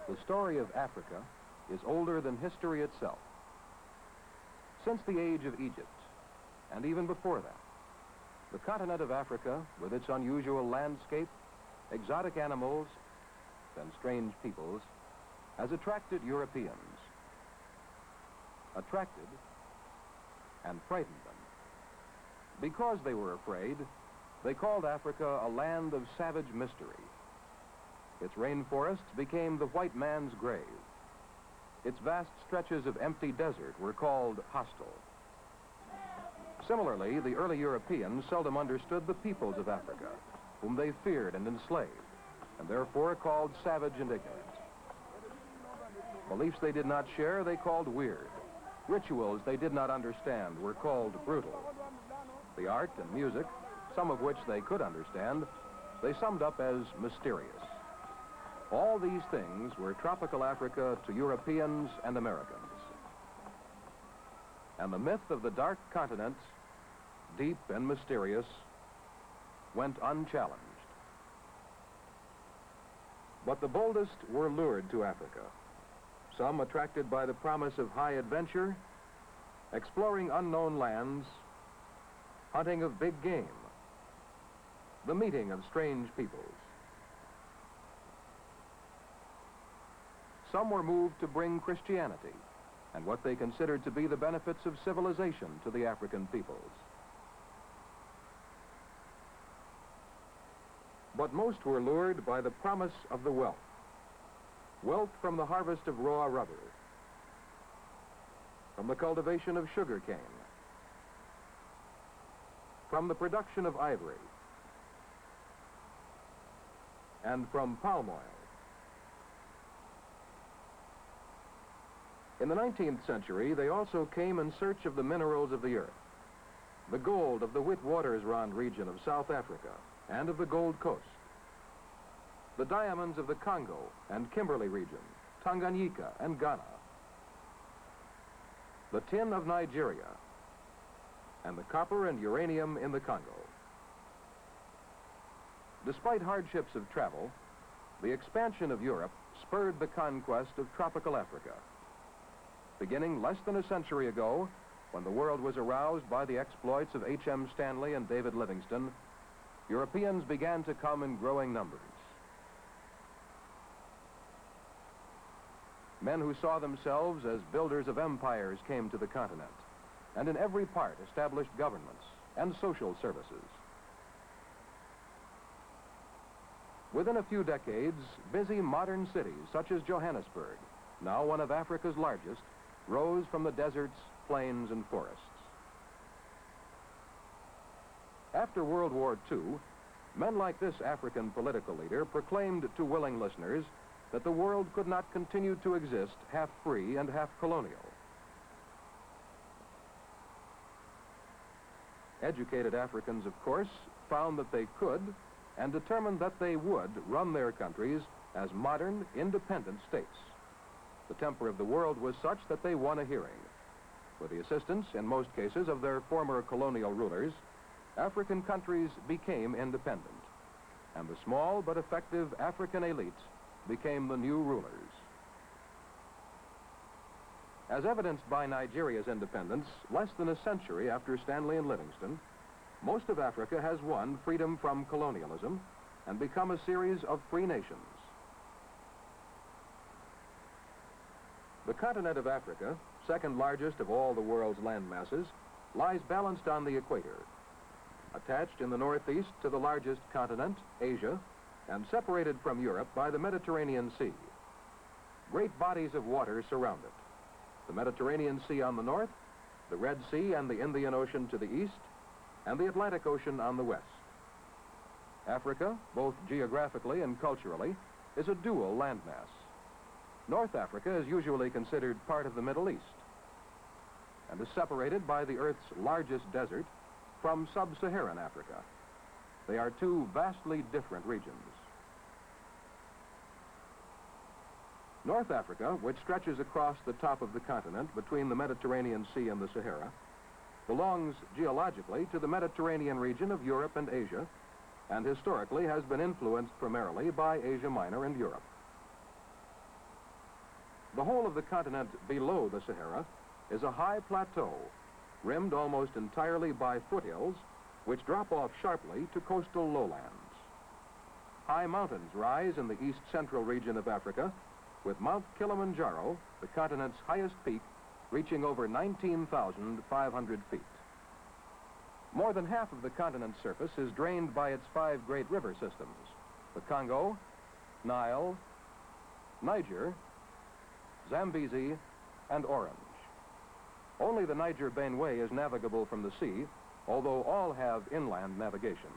The story of Africa is older than history itself. Since the age of Egypt, and even before that, the continent of Africa, with its unusual landscape, exotic animals, and strange peoples, has attracted Europeans. Attracted and frightened them. Because they were afraid, they called Africa a land of savage mystery. Its rainforests became the white man's grave. Its vast stretches of empty desert were called hostile. Similarly, the early Europeans seldom understood the peoples of Africa, whom they feared and enslaved, and therefore called savage and ignorant. Beliefs they did not share, they called weird. Rituals they did not understand were called brutal. The art and music, some of which they could understand, they summed up as mysterious. All these things were tropical Africa to Europeans and Americans. And the myth of the dark continent, deep and mysterious, went unchallenged. But the boldest were lured to Africa, some attracted by the promise of high adventure, exploring unknown lands, hunting of big game, the meeting of strange peoples. Some were moved to bring Christianity and what they considered to be the benefits of civilization to the African peoples. But most were lured by the promise of the wealth. Wealth from the harvest of raw rubber, from the cultivation of sugar cane, from the production of ivory, and from palm oil. In the 19th century, they also came in search of the minerals of the earth, the gold of the Witwatersrand region of South Africa and of the Gold Coast, the diamonds of the Congo and Kimberley region, Tanganyika and Ghana, the tin of Nigeria, and the copper and uranium in the Congo. Despite hardships of travel, the expansion of Europe spurred the conquest of tropical Africa. Beginning less than a century ago, when the world was aroused by the exploits of H.M. Stanley and David Livingstone, Europeans began to come in growing numbers. Men who saw themselves as builders of empires came to the continent, and in every part established governments and social services. Within a few decades, busy modern cities such as Johannesburg, now one of Africa's largest, rose from the deserts, plains, and forests. After World War II, men like this African political leader proclaimed to willing listeners that the world could not continue to exist half free and half colonial. Educated Africans, of course, found that they could and determined that they would run their countries as modern, independent states. The temper of the world was such that they won a hearing. With the assistance, in most cases, of their former colonial rulers, African countries became independent, and the small but effective African elite became the new rulers. As evidenced by Nigeria's independence, less than a century after Stanley and Livingstone, most of Africa has won freedom from colonialism and become a series of free nations. The continent of Africa, second largest of all the world's land masses, lies balanced on the equator, attached in the northeast to the largest continent, Asia, and separated from Europe by the Mediterranean Sea. Great bodies of water surround it. The Mediterranean Sea on the north, the Red Sea and the Indian Ocean to the east, and the Atlantic Ocean on the west. Africa, both geographically and culturally, is a dual landmass. North Africa is usually considered part of the Middle East and is separated by the Earth's largest desert from sub-Saharan Africa. They are two vastly different regions. North Africa, which stretches across the top of the continent between the Mediterranean Sea and the Sahara, belongs geologically to the Mediterranean region of Europe and Asia, and historically has been influenced primarily by Asia Minor and Europe. The whole of the continent below the Sahara is a high plateau, rimmed almost entirely by foothills, which drop off sharply to coastal lowlands. High mountains rise in the east-central region of Africa, with Mount Kilimanjaro, the continent's highest peak, reaching over 19,500 feet. More than half of the continent's surface is drained by its 5 great river systems: the Congo, Nile, Niger, Zambezi, and Orange. Only the Niger Benue is navigable from the sea, although all have inland navigation.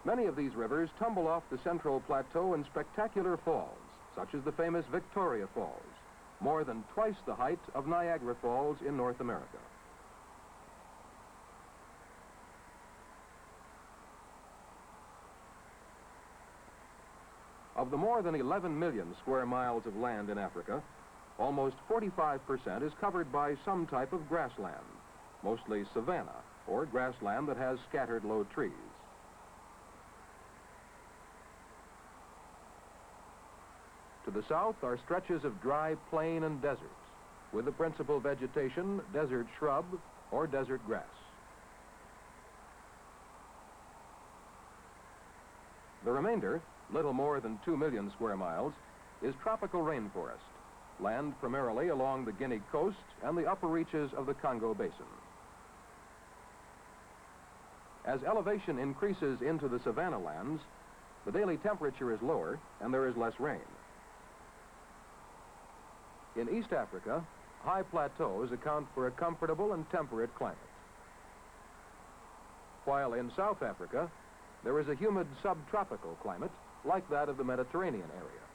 Many of these rivers tumble off the central plateau in spectacular falls, such as the famous Victoria Falls, more than twice the height of Niagara Falls in North America. Of the more than 11 million square miles of land in Africa, almost 45% is covered by some type of grassland, mostly savanna, or grassland that has scattered low trees. To the south are stretches of dry plain and deserts, with the principal vegetation desert shrub or desert grass. The remainder, little more than 2 million square miles, is tropical rainforest, land primarily along the Guinea coast and the upper reaches of the Congo Basin. As elevation increases into the savanna lands, the daily temperature is lower and there is less rain. In East Africa, high plateaus account for a comfortable and temperate climate. While in South Africa, there is a humid subtropical climate like that of the Mediterranean area.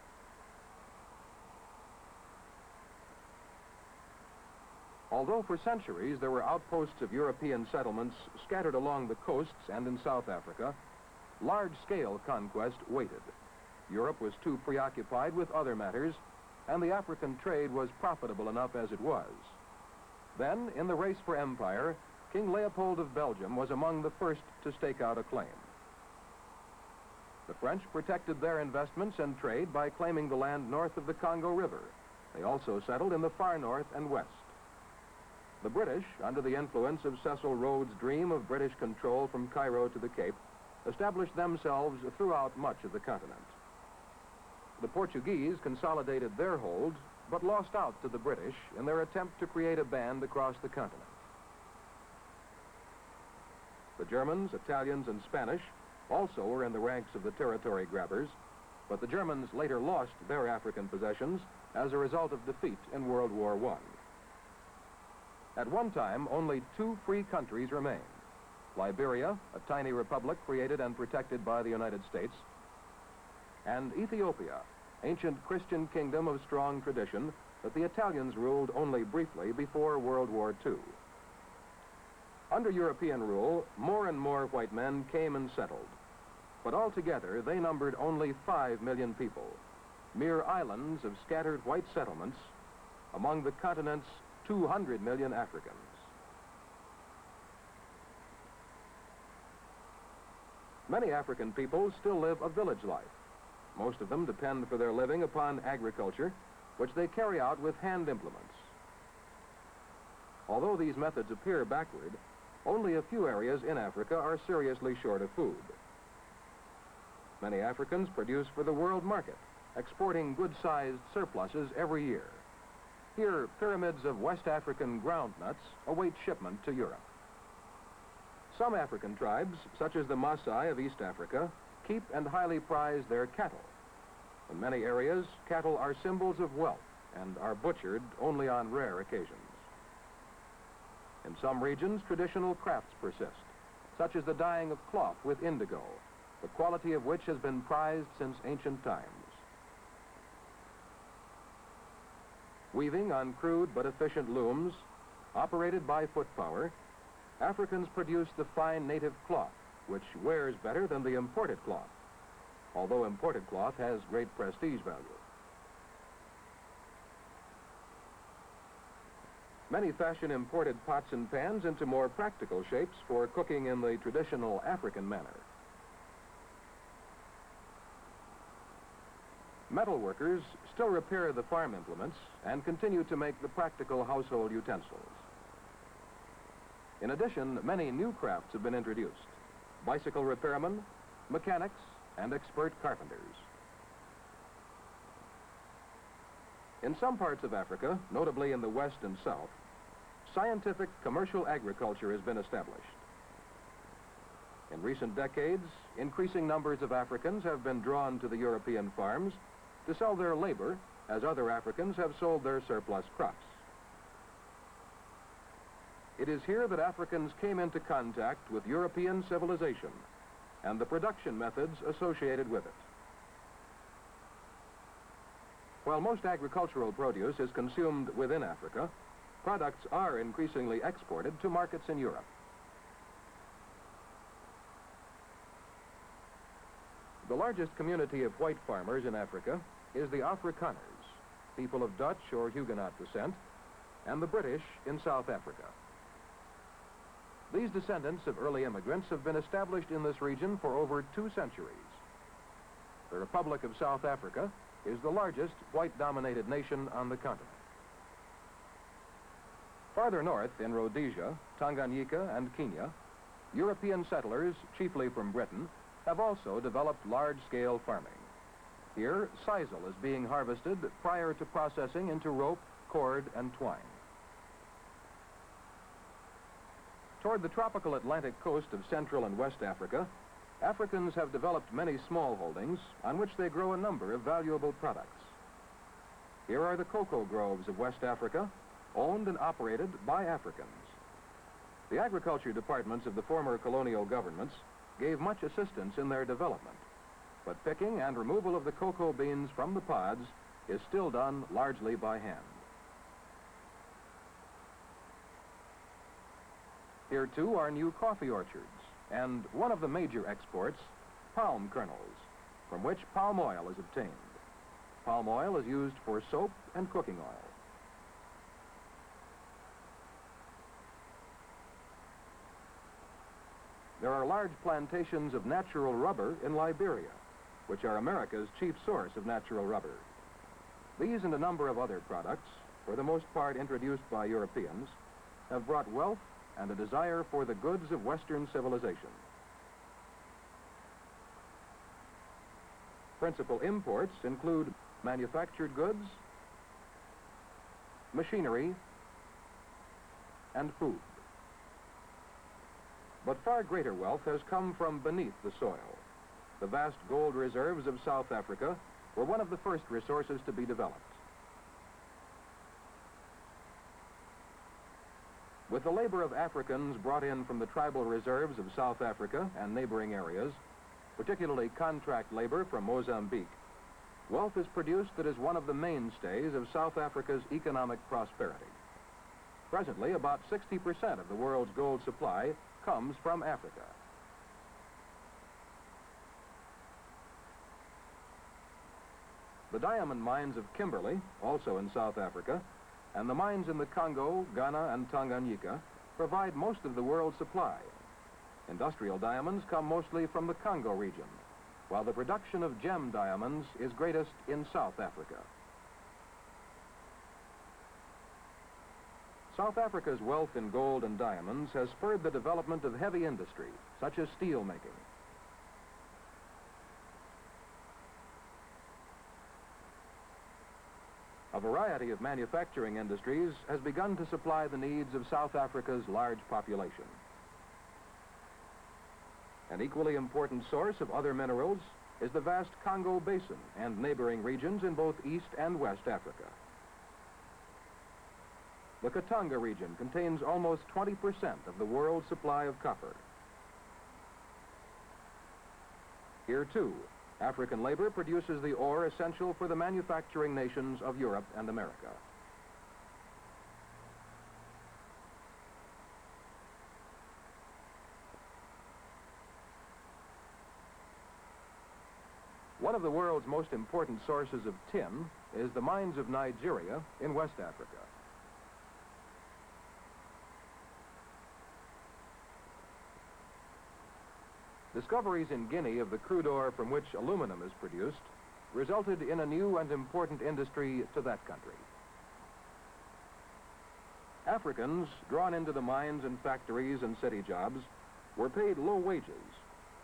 Although for centuries there were outposts of European settlements scattered along the coasts and in South Africa, large-scale conquest waited. Europe was too preoccupied with other matters, and the African trade was profitable enough as it was. Then, in the race for empire, King Leopold of Belgium was among the first to stake out a claim. The French protected their investments and trade by claiming the land north of the Congo River. They also settled in the far north and west. The British, under the influence of Cecil Rhodes' dream of British control from Cairo to the Cape, established themselves throughout much of the continent. The Portuguese consolidated their hold, but lost out to the British in their attempt to create a band across the continent. The Germans, Italians, and Spanish also were in the ranks of the territory grabbers, but the Germans later lost their African possessions as a result of defeat in World War I. At one time, only 2 free countries remained: Liberia, a tiny republic created and protected by the United States, and Ethiopia, ancient Christian kingdom of strong tradition that the Italians ruled only briefly before World War II. Under European rule, more and more white men came and settled, but altogether they numbered only 5 million people, mere islands of scattered white settlements among the continent's 200 million Africans. Many African peoples still live a village life. Most of them depend for their living upon agriculture, which they carry out with hand implements. Although these methods appear backward, only a few areas in Africa are seriously short of food. Many Africans produce for the world market, exporting good-sized surpluses every year. Here, pyramids of West African groundnuts await shipment to Europe. Some African tribes, such as the Maasai of East Africa, keep and highly prize their cattle. In many areas, cattle are symbols of wealth and are butchered only on rare occasions. In some regions, traditional crafts persist, such as the dyeing of cloth with indigo, the quality of which has been prized since ancient times. Weaving on crude but efficient looms, operated by foot power, Africans produce the fine native cloth, which wears better than the imported cloth, although imported cloth has great prestige value. Many fashion imported pots and pans into more practical shapes for cooking in the traditional African manner. Metal workers still repair the farm implements and continue to make the practical household utensils. In addition, many new crafts have been introduced: bicycle repairmen, mechanics, and expert carpenters. In some parts of Africa, notably in the west and south, scientific commercial agriculture has been established. In recent decades, increasing numbers of Africans have been drawn to the European farms to sell their labor, as other Africans have sold their surplus crops. It is here that Africans came into contact with European civilization and the production methods associated with it. While most agricultural produce is consumed within Africa, products are increasingly exported to markets in Europe. The largest community of white farmers in Africa is the Afrikaners, people of Dutch or Huguenot descent, and the British in South Africa. These descendants of early immigrants have been established in this region for over 2 centuries. The Republic of South Africa is the largest white-dominated nation on the continent. Farther north in Rhodesia, Tanganyika, and Kenya, European settlers, chiefly from Britain, have also developed large-scale farming. Here, sisal is being harvested prior to processing into rope, cord, and twine. Toward the tropical Atlantic coast of Central and West Africa, Africans have developed many small holdings on which they grow a number of valuable products. Here are the cocoa groves of West Africa, owned and operated by Africans. The agriculture departments of the former colonial governments gave much assistance in their development, but picking and removal of the cocoa beans from the pods is still done largely by hand. Here, too, are new coffee orchards, and one of the major exports, palm kernels, from which palm oil is obtained. Palm oil is used for soap and cooking oil. There are large plantations of natural rubber in Liberia, which are America's chief source of natural rubber. These and a number of other products, for the most part introduced by Europeans, have brought wealth and a desire for the goods of Western civilization. Principal imports include manufactured goods, machinery, and food. But far greater wealth has come from beneath the soil. The vast gold reserves of South Africa were one of the first resources to be developed. With the labor of Africans brought in from the tribal reserves of South Africa and neighboring areas, particularly contract labor from Mozambique, wealth is produced that is one of the mainstays of South Africa's economic prosperity. Presently, about 60% of the world's gold supply comes from Africa. The diamond mines of Kimberley, also in South Africa, and the mines in the Congo, Ghana, and Tanganyika provide most of the world's supply. Industrial diamonds come mostly from the Congo region, while the production of gem diamonds is greatest in South Africa. South Africa's wealth in gold and diamonds has spurred the development of heavy industry, such as steel making. A variety of manufacturing industries has begun to supply the needs of South Africa's large population. An equally important source of other minerals is the vast Congo Basin and neighboring regions in both East and West Africa. The Katanga region contains almost 20% of the world's supply of copper. Here, too, African labor produces the ore essential for the manufacturing nations of Europe and America. One of the world's most important sources of tin is the mines of Nigeria in West Africa. Discoveries in Guinea of the crude ore from which aluminum is produced resulted in a new and important industry to that country. Africans, drawn into the mines and factories and city jobs, were paid low wages,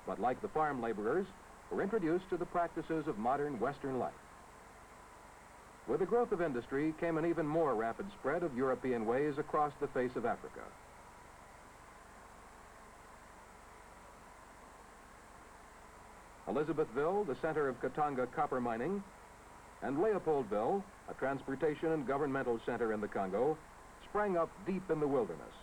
but like the farm laborers, were introduced to the practices of modern Western life. With the growth of industry came an even more rapid spread of European ways across the face of Africa. Elizabethville, the center of Katanga copper mining, and Leopoldville, a transportation and governmental center in the Congo, sprang up deep in the wilderness.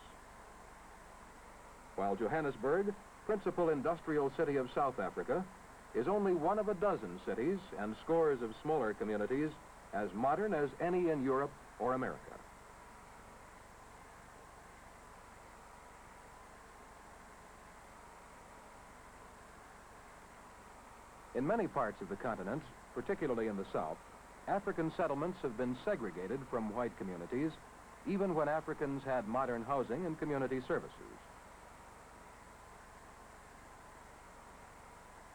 While Johannesburg, principal industrial city of South Africa, is only one of a dozen cities and scores of smaller communities as modern as any in Europe or America. In many parts of the continent, particularly in the South, African settlements have been segregated from white communities, even when Africans had modern housing and community services.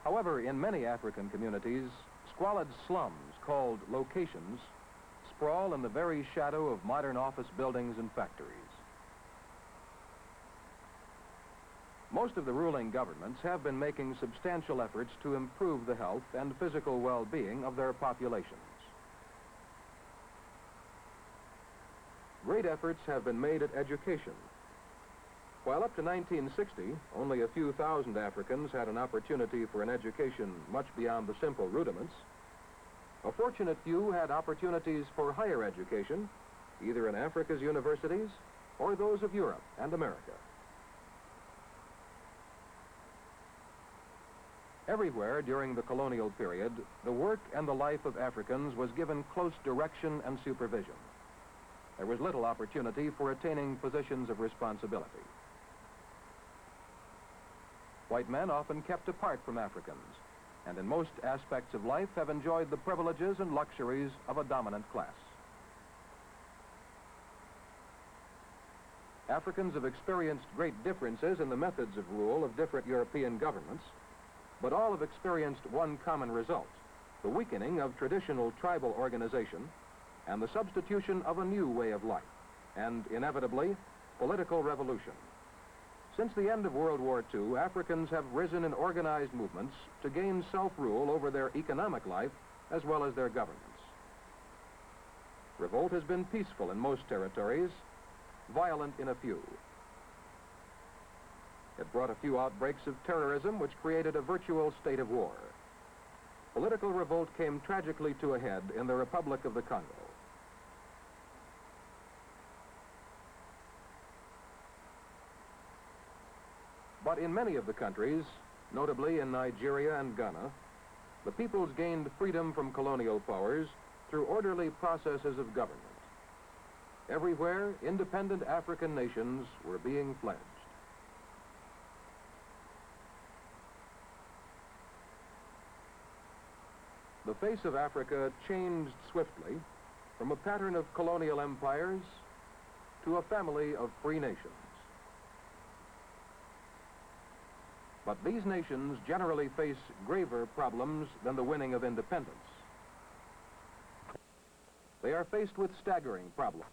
However, in many African communities, squalid slums called locations sprawl in the very shadow of modern office buildings and factories. Most of the ruling governments have been making substantial efforts to improve the health and physical well-being of their populations. Great efforts have been made at education. While up to 1960, only a few thousand Africans had an opportunity for an education much beyond the simple rudiments, a fortunate few had opportunities for higher education, either in Africa's universities or those of Europe and America. Everywhere during the colonial period, the work and the life of Africans was given close direction and supervision. There was little opportunity for attaining positions of responsibility. White men often kept apart from Africans, and in most aspects of life have enjoyed the privileges and luxuries of a dominant class. Africans have experienced great differences in the methods of rule of different European governments, but all have experienced one common result: the weakening of traditional tribal organization and the substitution of a new way of life, and inevitably, political revolution. Since the end of World War II, Africans have risen in organized movements to gain self-rule over their economic life as well as their governments. Revolt has been peaceful in most territories, violent in a few. It brought a few outbreaks of terrorism which created a virtual state of war. Political revolt came tragically to a head in the Republic of the Congo. But in many of the countries, notably in Nigeria and Ghana, the peoples gained freedom from colonial powers through orderly processes of government. Everywhere, independent African nations were being fledged. The face of Africa changed swiftly from a pattern of colonial empires to a family of free nations. But these nations generally face graver problems than the winning of independence. They are faced with staggering problems.